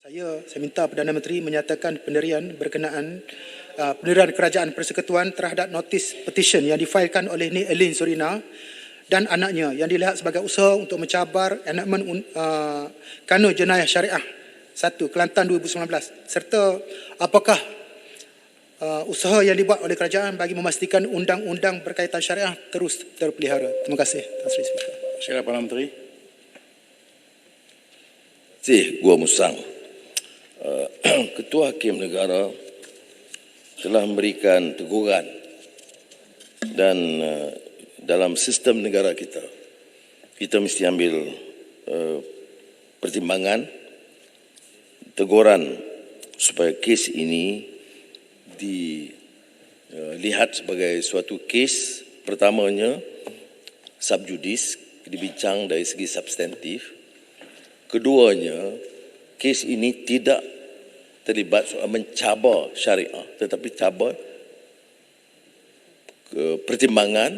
Saya minta Perdana Menteri menyatakan pendirian berkenaan pendirian Kerajaan Persekutuan terhadap notis petition yang difailkan oleh Nik Elin Surina dan anaknya yang dilihat sebagai usaha untuk mencabar enakmen Kanun Jenayah Syariah 1 Kelantan 2019 serta apakah usaha yang dibuat oleh kerajaan bagi memastikan undang-undang berkaitan syariah terus terpelihara. Terima kasih. Tan Sri Speaker. Silakan Perdana Menteri. Terima kasih Gua Musang. Ketua Hakim Negara telah memberikan teguran dan dalam sistem negara kita mesti ambil pertimbangan teguran supaya kes ini dilihat sebagai suatu kes pertamanya subjudis, dibincang dari segi substantif. Keduanya, kes ini tidak terlibat soal mencabar syariah, tetapi cabar pertimbangan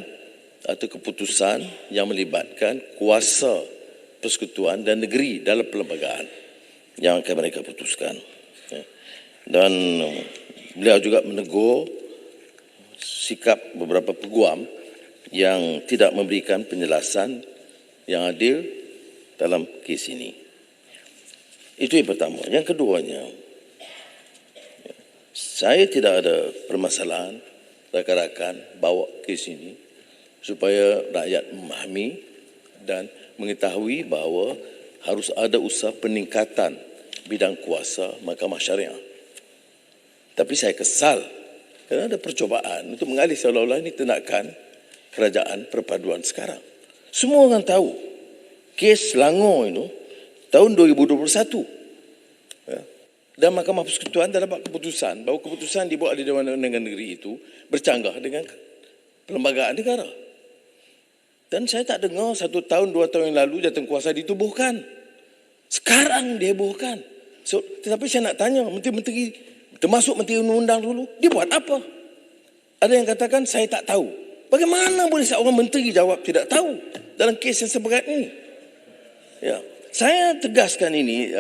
atau keputusan yang melibatkan kuasa persekutuan dan negeri dalam perlembagaan yang akan mereka putuskan. Dan beliau juga menegur sikap beberapa peguam yang tidak memberikan penjelasan yang adil dalam kes ini. Itu yang pertama. Yang keduanya, saya tidak ada permasalahan rakan-rakan bawa kes ini supaya rakyat memahami dan mengetahui bahawa harus ada usaha peningkatan bidang kuasa Mahkamah Syariah. Tapi saya kesal kerana ada percubaan untuk mengalih seolah-olah ini tindakan kerajaan perpaduan sekarang. Semua orang tahu kes Selangor itu tahun 2021. Dan Mahkamah Persekutuan dah dapat keputusan bahawa keputusan dibuat oleh Dewan Undangan Negeri itu bercanggah dengan perlembagaan negara. Dan saya tak dengar 1 tahun, 2 tahun yang lalu jawatankuasa ditubuhkan. Sekarang dihebohkan. Tetapi saya nak tanya, menteri-menteri, termasuk Menteri Undang-Undang dulu, dia buat apa? Ada yang katakan saya tak tahu. Bagaimana boleh seorang menteri jawab tidak tahu dalam kes yang seberat ini? Ya, saya tegaskan ini,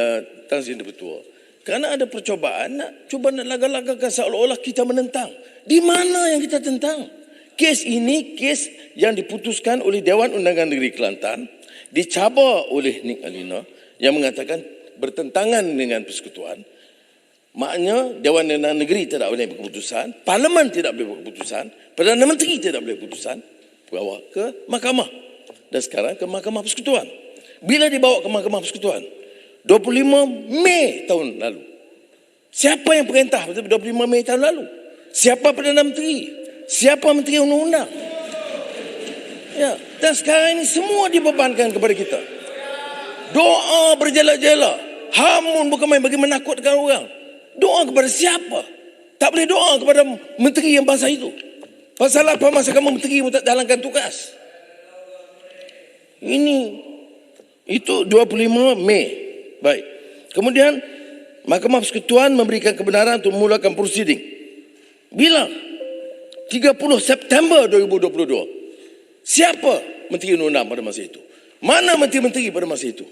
Tan Sri Ketua. Kerana ada percubaan nak laga-lagakan seolah-olah kita menentang. Di mana yang kita tentang? Kes ini kes yang diputuskan oleh Dewan Undangan Negeri Kelantan, dicabar oleh Nik Alina yang mengatakan bertentangan dengan persekutuan. Maknanya Dewan Undangan Negeri tidak boleh berkeputusan, Parlimen tidak boleh berkeputusan, Perdana Menteri tidak boleh berkeputusan, bawa ke mahkamah. Dan sekarang ke Mahkamah Persekutuan. Bila dibawa ke Mahkamah Persekutuan? 25 Mei tahun lalu. Siapa yang perintah 25 Mei tahun lalu? Siapa Perdana Menteri? Siapa Menteri Undang-Undang? Ya, dan sekarang ini semua dibebankan kepada kita. Doa berjela-jela. Hamun bukan main bagi menakutkan orang. Doa kepada siapa? Tak boleh doa kepada menteri yang bangsa itu. Pasal apa masa kamu menteri tak jalankan tugas? Itu 25 Mei. Baik. Kemudian Mahkamah Persekutuan memberikan kebenaran untuk memulakan prosiding. Bila? 30 September 2022. Siapa Menteri Undang-Undang pada masa itu? Mana menteri-menteri pada masa itu?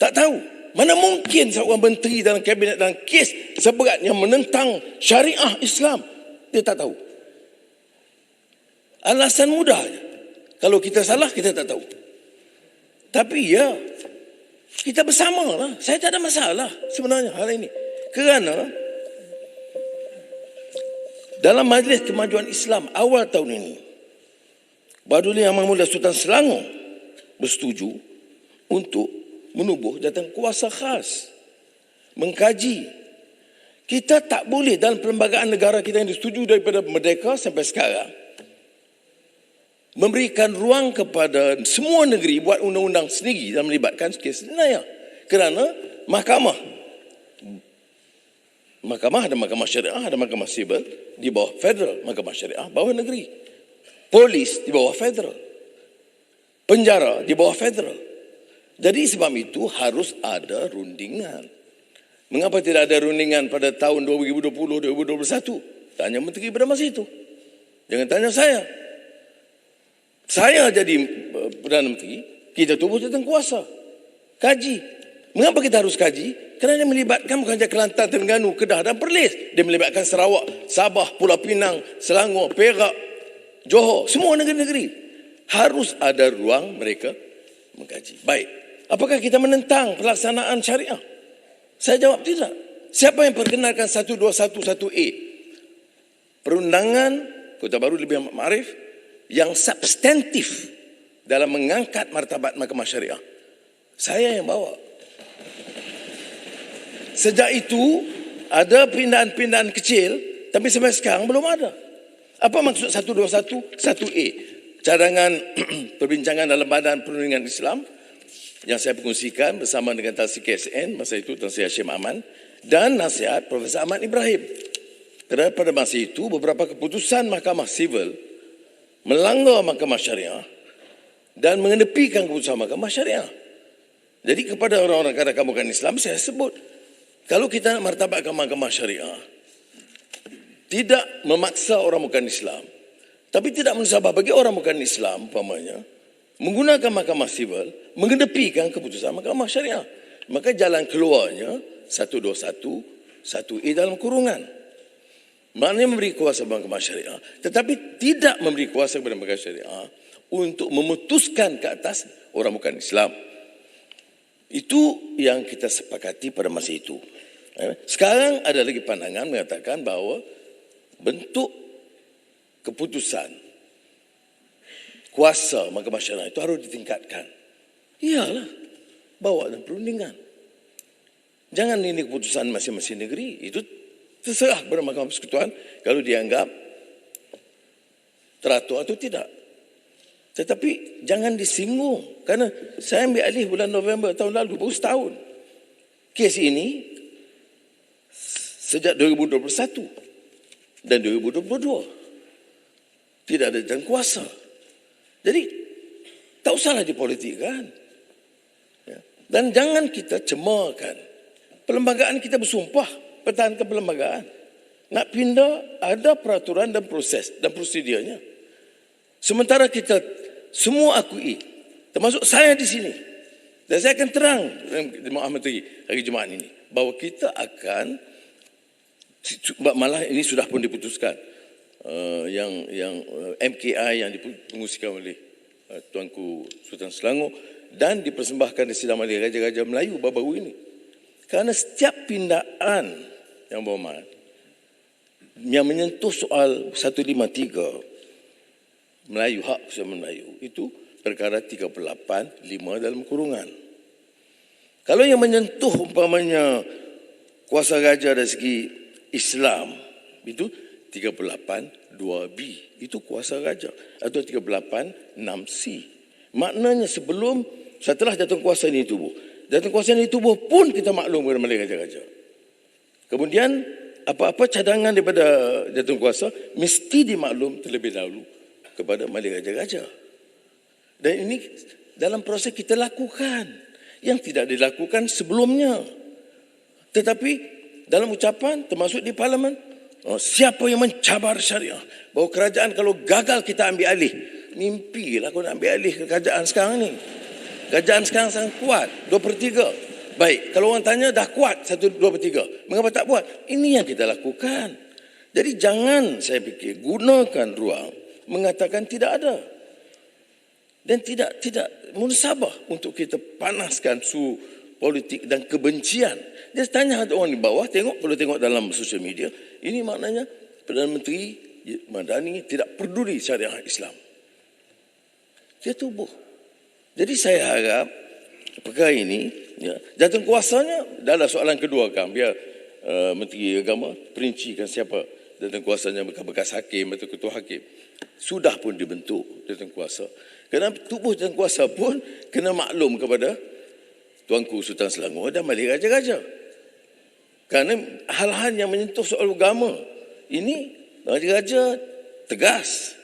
Tak tahu. Mana mungkin seorang menteri dalam kabinet dalam kes seberat yang menentang syariah Islam, dia tak tahu. Alasan mudah. Kalau kita salah, kita tak tahu. Tapi ya, kita bersama lah. Saya tak ada masalah sebenarnya hal ini. Kerana dalam Majlis Kemajuan Islam awal tahun ini, Badulin Yang Mahmudah Sultan Selangor bersetuju untuk menubuh jawatankuasa khas. Mengkaji. Kita tak boleh dalam perlembagaan negara kita yang disetujui daripada merdeka sampai sekarang memberikan ruang kepada semua negeri buat undang-undang sendiri dan melibatkan kes jenayah. Kerana mahkamah ada mahkamah syariah, ada mahkamah sivil di bawah federal, mahkamah syariah bawah negeri. Polis di bawah federal. Penjara di bawah federal. Jadi sebab itu harus ada rundingan. Mengapa tidak ada rundingan pada tahun 2020-2021? Tanya menteri pada masa itu. Jangan tanya saya. Saya jadi Perdana Menteri, kita tubuh jawatankuasa. Kaji. Mengapa kita harus kaji? Kerana dia melibatkan bukan saja Kelantan, Terengganu, Kedah dan Perlis. Dia melibatkan Sarawak, Sabah, Pulau Pinang, Selangor, Perak, Johor, semua negeri-negeri. Harus ada ruang mereka mengkaji. Baik, apakah kita menentang pelaksanaan syariah? Saya jawab tidak. Siapa yang perkenalkan 1211A? Perundangan Kota Baru Lebih Maarif yang substantif dalam mengangkat martabat mahkamah syariah. Saya yang bawa. Sejak itu ada pindahan-pindahan kecil, tapi sampai sekarang belum ada. Apa maksud 1211A? Cadangan perbincangan dalam Badan Perundingan Islam yang saya kongsikan bersama dengan Tan Sri KSN masa itu, Tan Sri Hashim Aman, dan nasihat Profesor Ahmad Ibrahim. Kerana pada masa itu beberapa keputusan Mahkamah Sivil melanggar Mahkamah Syariah dan mengenepikan keputusan Mahkamah Syariah. Jadi kepada orang-orang kaum bukan Islam saya sebut, kalau kita nak martabatkan Mahkamah Syariah, tidak memaksa orang bukan Islam, tapi tidak mensabah bagi orang bukan Islam, umpamanya, menggunakan Mahkamah Sivil, mengenepikan keputusan Mahkamah Syariah. Maka jalan keluarnya 1211A dalam kurungan. Maknanya memberi kuasa Mahkamah Syariah, tetapi tidak memberi kuasa kepada Mahkamah Syariah untuk memutuskan ke atas orang bukan Islam. Itu yang kita sepakati pada masa itu. Sekarang ada lagi pandangan mengatakan bahawa bentuk keputusan kuasa Mahkamah Syariah itu harus ditingkatkan. Iyalah, bawa dalam perundingan. Jangan ini keputusan masing-masing negeri. Itu terserah kepada Mahkamah Persekutuan kalau dianggap teratur atau tidak. Tetapi jangan disinggung. Kerana saya ambil alih bulan November tahun lalu, baru setahun. Kes ini sejak 2021 dan 2022 tidak ada jalan kuasa. Jadi tak usahlah dipolitikkan. Dan jangan kita cemarkan. Perlembagaan kita bersumpah pertahankan perlembagaan. Nak pindah ada peraturan dan proses dan prosedurnya. Sementara kita semua akui, termasuk saya di sini, dan saya akan terang dalam Ahmad hari Jumaat ini, bahawa kita akan, malah ini sudah pun diputuskan, yang MKI yang dipengusikan oleh Tuanku Sultan Selangor dan dipersembahkan di Sidang Mahkamah Raja-Raja Melayu baru-baru ini. Kerana setiap pindaan yang berhormat yang menyentuh soal 153 Melayu, hak keseluruhan Melayu, itu perkara 385 dalam kurungan. Kalau yang menyentuh umpamanya kuasa raja dari segi Islam, itu 382B, itu kuasa raja, atau 386C. Maknanya setelah jatuh kuasa ini tubuh, jatuh kuasa ini tubuh pun kita maklum kepada Malay Raja-Raja. Kemudian apa-apa cadangan daripada jatuh kuasa mesti dimaklum terlebih dahulu kepada Malay Raja-Raja. Dan ini dalam proses kita lakukan yang tidak dilakukan sebelumnya. Tetapi dalam ucapan termasuk di Parlimen, siapa yang mencabar syariah, bahawa kerajaan kalau gagal kita ambil alih. Mimpilah aku nak ambil alih kerajaan sekarang ni. Kerajaan sekarang sangat kuat, 2/3. Baik, kalau orang tanya dah kuat 1/2/3, mengapa tak buat? Ini yang kita lakukan. Jadi jangan saya fikir gunakan ruang mengatakan tidak ada. Dan tidak munasabah untuk kita panaskan suhu politik dan kebencian. Dia tanya orang di bawah, kalau tengok dalam sosial media, ini maknanya Perdana Menteri Madani tidak peduli syariah Islam. Dia tubuh. Jadi saya harap perkara ini, jatuh kuasanya adalah soalan kedua kan. Biar Menteri Agama perincikan siapa jatuh kuasanya, bekas hakim atau ketua hakim. Sudah pun dibentuk jatuh kuasa. Kerana tubuh jatuh kuasa pun kena maklum kepada Tuanku Sultan Selangor dan Malay Raja-Raja. Kerana hal-hal yang menyentuh soal agama ini Raja-Raja tegas.